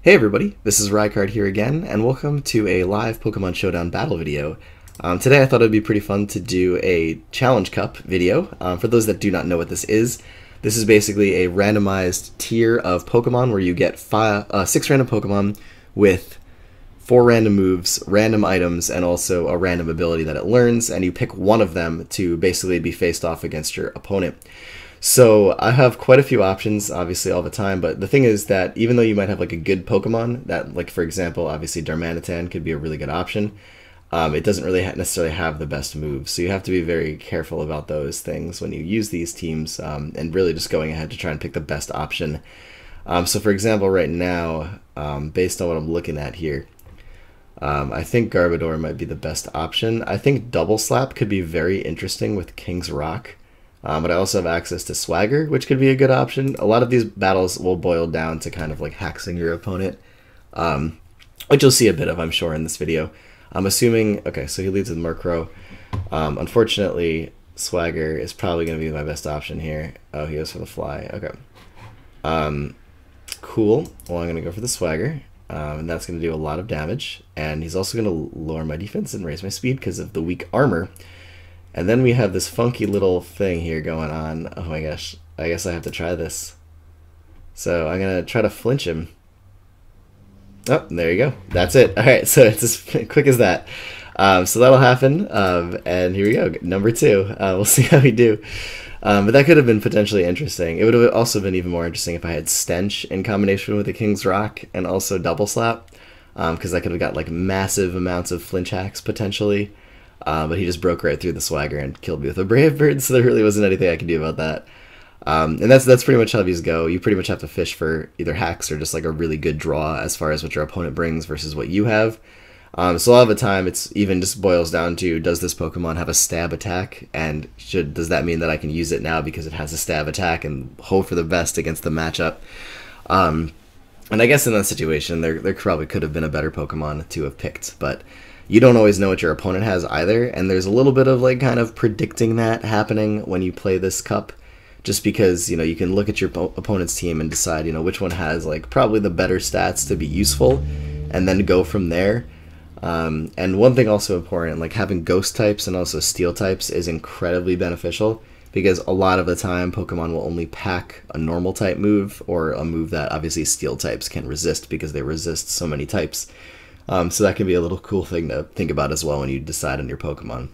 Hey everybody, this is Rycard here again, and welcome to a live Pokemon Showdown battle video. Today I thought it would be pretty fun to do a Challenge Cup video. For those that do not know what this is basically a randomized tier of Pokemon where you get 6 random Pokemon with 4 random moves, random items, and also a random ability that it learns, and you pick one of them to basically be faced off against your opponent. So I have quite a few options, obviously, all the time, but the thing is that even though you might have like a good Pokemon, that, like, for example, obviously Darmanitan could be a really good option, it doesn't really necessarily have the best moves, so you have to be very careful about those things when you use these teams, and really just going ahead to try and pick the best option. So for example, right now, based on what I'm looking at here, I think Garbodor might be the best option. I think Double Slap could be very interesting with King's Rock. But I also have access to Swagger, which could be a good option. A lot of these battles will boil down to kind of like hexing your opponent, which you'll see a bit of, I'm sure, in this video. I'm assuming, okay, so he leads with Murkrow. Unfortunately, Swagger is probably going to be my best option here. Oh, he goes for the Fly, okay. Cool, well, I'm going to go for the Swagger, and that's going to do a lot of damage. And he's also going to lower my defense and raise my speed because of the weak armor. And then we have this funky little thing here going on. Oh my gosh, I guess I have to try this. So I'm going to try to flinch him. Oh, there you go. That's it. Alright, so it's as quick as that. So that'll happen. And here we go, number 2. We'll see how we do. But that could have been potentially interesting. It would have also been even more interesting if I had Stench in combination with the King's Rock and also Double Slap. Because I could have got like massive amounts of flinch hacks potentially. But he just broke right through the Swagger and killed me with a Brave Bird, so there really wasn't anything I could do about that. And that's pretty much how these go. You pretty much have to fish for either hacks or just like a really good draw as far as what your opponent brings versus what you have. So a lot of the time it's even just boils down to, does this Pokemon have a stab attack, and does that mean that I can use it now because it has a stab attack and hope for the best against the matchup. And I guess in that situation there probably could have been a better Pokemon to have picked, but you don't always know what your opponent has either, and there's a little bit of like kind of predicting that happening when you play this cup, just because, you know, you can look at your opponent's team and decide, you know, which one has like probably the better stats to be useful, and then go from there. And one thing also important, like having ghost types and also steel types is incredibly beneficial, because a lot of the time Pokemon will only pack a normal type move, or a move that obviously steel types can resist because they resist so many types. So that can be a little cool thing to think about as well when you decide on your Pokemon.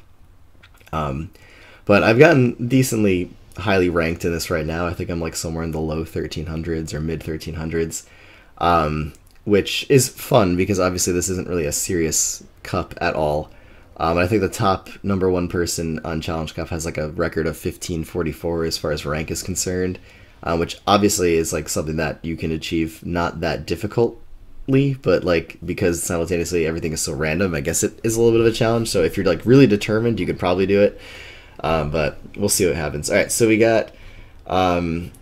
But I've gotten decently highly ranked in this right now. I think I'm like somewhere in the low 1300s or mid 1300s, which is fun because obviously this isn't really a serious cup at all. I think the top number 1 person on Challenge Cup has like a record of 1544 as far as rank is concerned, which obviously is like something that you can achieve not that difficult. But like, because simultaneously everything is so random, I guess it is a little bit of a challenge. So if you're like really determined, you could probably do it, but we'll see what happens. All right, so we got you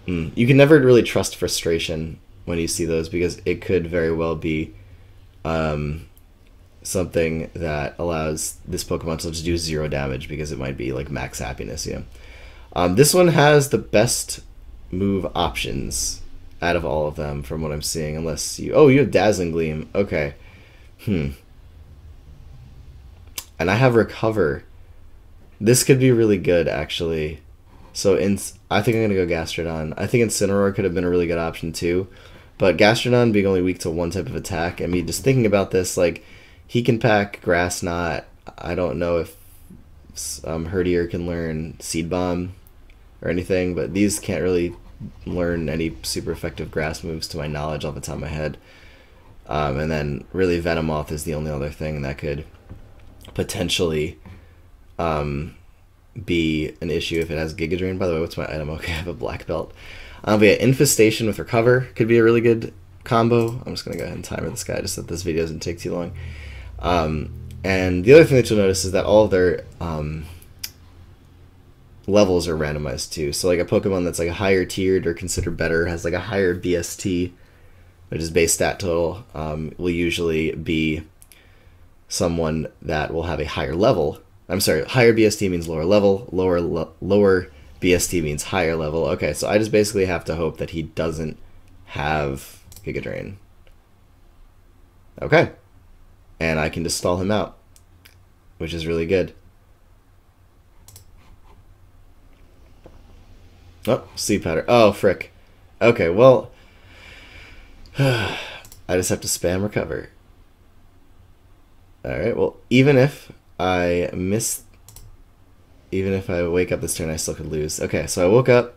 can never really trust frustration when you see those, because it could very well be something that allows this Pokemon to just do 0 damage because it might be like max happiness. This one has the best move options out of all of them, from what I'm seeing, unless you... Oh, you have Dazzling Gleam. Okay. And I have Recover. This could be really good, actually. So I think I'm going to go Gastrodon. I think Incineroar could have been a really good option, too. But Gastrodon being only weak to one type of attack, and me just thinking about this, like, he can pack Grass Knot. I don't know if Herdier can learn Seed Bomb or anything, but these can't really learn any super effective grass moves to my knowledge off the top of my head. And then really Venomoth is the only other thing that could potentially be an issue if it has Giga Drain. By the way, what's my item? Okay, I have a black belt. But yeah, Infestation with Recover could be a really good combo. I'm just going to go ahead and timer this guy just so that this video doesn't take too long. And the other thing that you'll notice is that all of their levels are randomized too. So like a Pokemon that's like a higher tiered or considered better has like a higher BST, which is base stat total, will usually be someone that will have a higher level. I'm sorry, higher BST means lower level, lower BST means higher level. Okay, so I just basically have to hope that he doesn't have Giga Drain. Okay. And I can just stall him out, which is really good. Oh, Sleep Powder. Oh, frick. Okay, well, I just have to spam recover. Alright, well, even if I wake up this turn, I still could lose. Okay, so I woke up.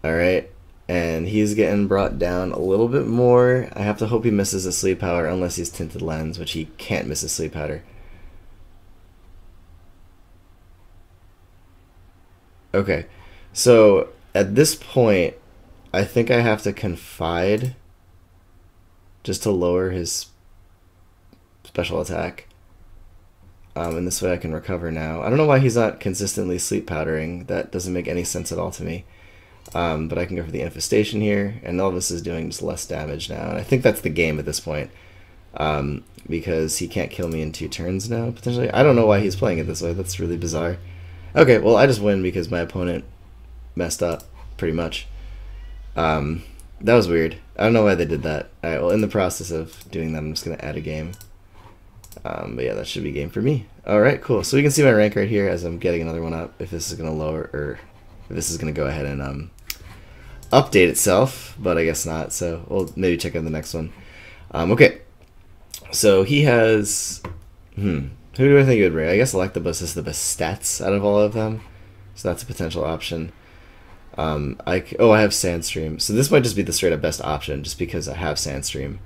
Alright, and he's getting brought down a little bit more. I have to hope he misses a Sleep Powder unless he's Tinted Lens, which he can't miss a Sleep Powder. Okay, so at this point, I think I have to Confide just to lower his special attack. And this way I can recover now. I don't know why he's not consistently Sleep Powdering. That doesn't make any sense at all to me. But I can go for the Infestation here, and all this is doing just less damage now. And I think that's the game at this point. Because he can't kill me in 2 turns now, potentially. I don't know why he's playing it this way. That's really bizarre. Okay, well, I just win because my opponent messed up, pretty much. That was weird. I don't know why they did that. Alright, well, in the process of doing that, I'm just going to add a game. But yeah, that should be game for me. Alright, cool. So we can see my rank right here as I'm getting another one up, if this is going to lower, or if this is going to go ahead and update itself, but I guess not, so we'll maybe check out the next one. Okay, so he has, who do I think it would bring? I guess Electabuzz has the best stats out of all of them, so that's a potential option. I have Sandstream, so this might just be the straight up best option, just because I have Sandstream.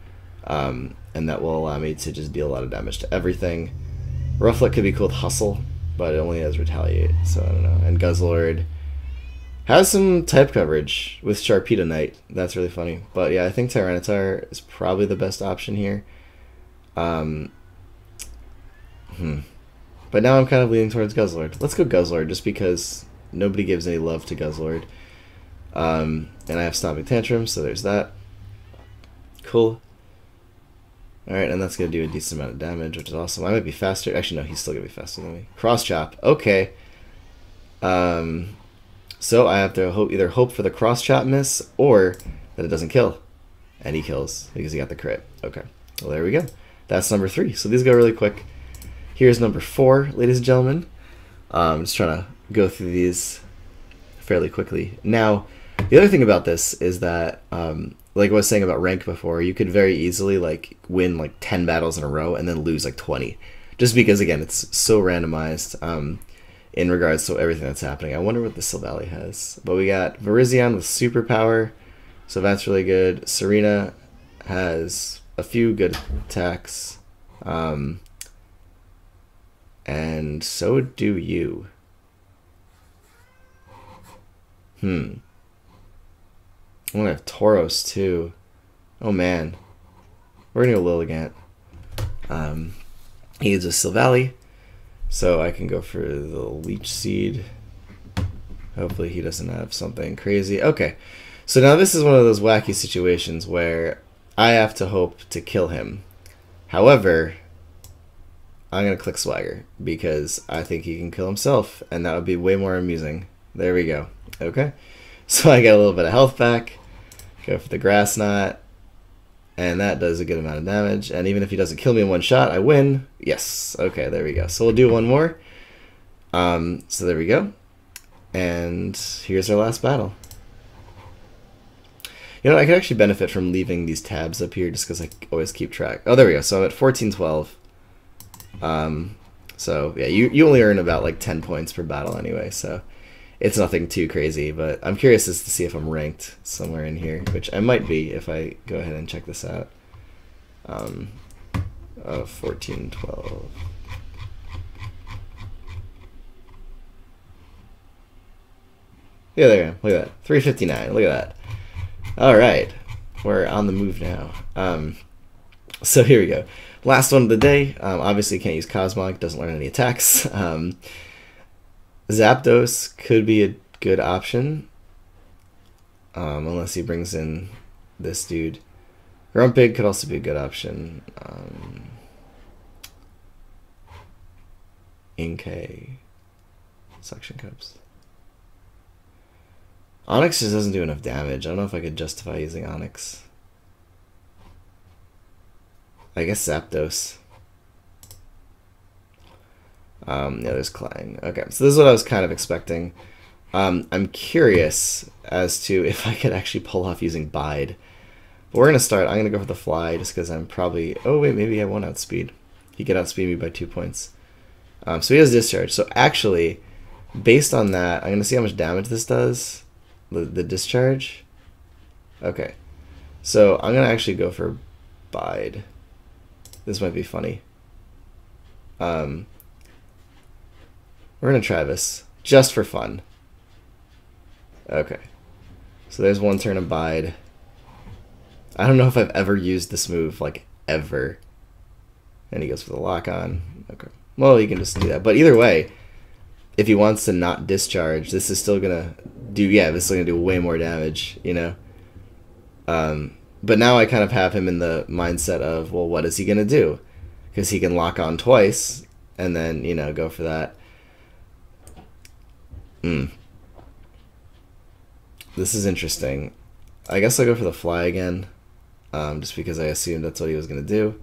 And that will allow me to just deal a lot of damage to everything. Rufflet could be cool with Hustle, but it only has Retaliate, so I don't know. And Guzzlord has some type coverage with Sharpedo Knight. That's really funny. But yeah, I think Tyranitar is probably the best option here. But now I'm kind of leaning towards Guzzlord. Let's go Guzzlord, just because nobody gives any love to Guzzlord. And I have Stomping Tantrum, so there's that. Cool. Alright, and that's going to do a decent amount of damage, which is awesome. I might be faster. Actually, no, he's still going to be faster than me. Cross Chop. Okay. So I have to either hope for the Cross Chop miss, or that it doesn't kill. And he kills, because he got the crit. Okay. Well, there we go. That's number 3. So these go really quick. Here's number 4, ladies and gentlemen. I'm just trying to go through these fairly quickly. Now, the other thing about this is that, like I was saying about rank before, you could very easily like win like 10 battles in a row and then lose like 20. Just because, again, it's so randomized in regards to everything that's happening. I wonder what the Silvally has. But we got Virizion with Superpower, so that's really good. Serena has a few good attacks. And so do you. I want to have Tauros too. Oh man. We're going to go Lilligant. He needs a Silvally, so I can go for the Leech Seed. Hopefully he doesn't have something crazy. Okay, so now this is one of those wacky situations where I have to hope to kill him. However, I'm going to click Swagger because I think he can kill himself, and that would be way more amusing. There we go. Okay, so I get a little bit of health back. Go for the Grass Knot, and that does a good amount of damage. And even if he doesn't kill me in one shot, I win. Yes. Okay, there we go. So we'll do one more. So there we go. And here's our last battle. You know, I could actually benefit from leaving these tabs up here just because I always keep track. Oh, there we go. So I'm at 1412. So yeah, you only earn about like 10 points per battle anyway, so it's nothing too crazy, but I'm curious as to see if I'm ranked somewhere in here, which I might be if I go ahead and check this out. 14, 12. Yeah, there I am. Look at that. 359. Look at that. All right. We're on the move now. So here we go. Last one of the day. Obviously can't use Cosmog. Doesn't learn any attacks. Zapdos could be a good option, unless he brings in this dude. Grumpig could also be a good option. Inkay. Suction Cups. Onyx just doesn't do enough damage. I don't know if I could justify using Onyx. I guess Zapdos. Yeah, there's Clang. Okay, so this is what I was kind of expecting. I'm curious as to if I could actually pull off using Bide. But we're going to start. I'm going to go for the Fly just because I'm probably... Oh, wait, maybe I won't outspeed. He could outspeed me by 2 points. So he has Discharge. So actually, based on that, I'm going to see how much damage this does. The Discharge. Okay. So I'm going to actually go for Bide. This might be funny. We're going to try this just for fun. Okay. So there's one turn of Bide. I don't know if I've ever used this move, like, ever. And he goes for the lock-on. Okay. Well, you can just do that. But either way, if he wants to not discharge, this is still going to do... Yeah, this is going to do way more damage, you know? But now I kind of have him in the mindset of, well, what is he going to do? Because he can lock on twice and then, you know, go for that. This is interesting. I guess I'll go for the Fly again. Just because I assumed that's what he was going to do.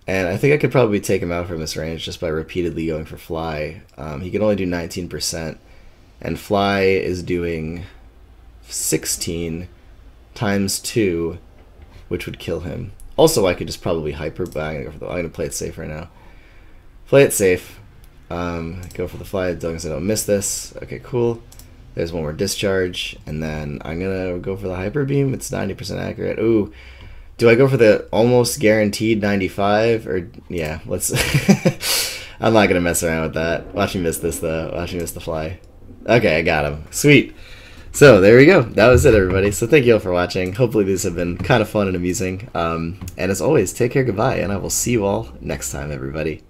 And I think I could probably take him out from this range just by repeatedly going for Fly. He can only do 19%. And Fly is doing 16 times 2, which would kill him. Also, I could just probably Hyper, but I'm going to play it safe right now. Play it safe. Go for the Fly, as long as I don't miss this. Okay, cool. There's one more Discharge, and then I'm going to go for the Hyper Beam. It's 90% accurate. Ooh, do I go for the almost guaranteed 95? Or, yeah, let's... I'm not going to mess around with that. Watch me miss this, though. Watch me miss the Fly. Okay, I got him. Sweet. So, there we go. That was it, everybody. So, thank you all for watching. Hopefully, these have been kind of fun and amusing. And as always, take care, goodbye, and I will see you all next time, everybody.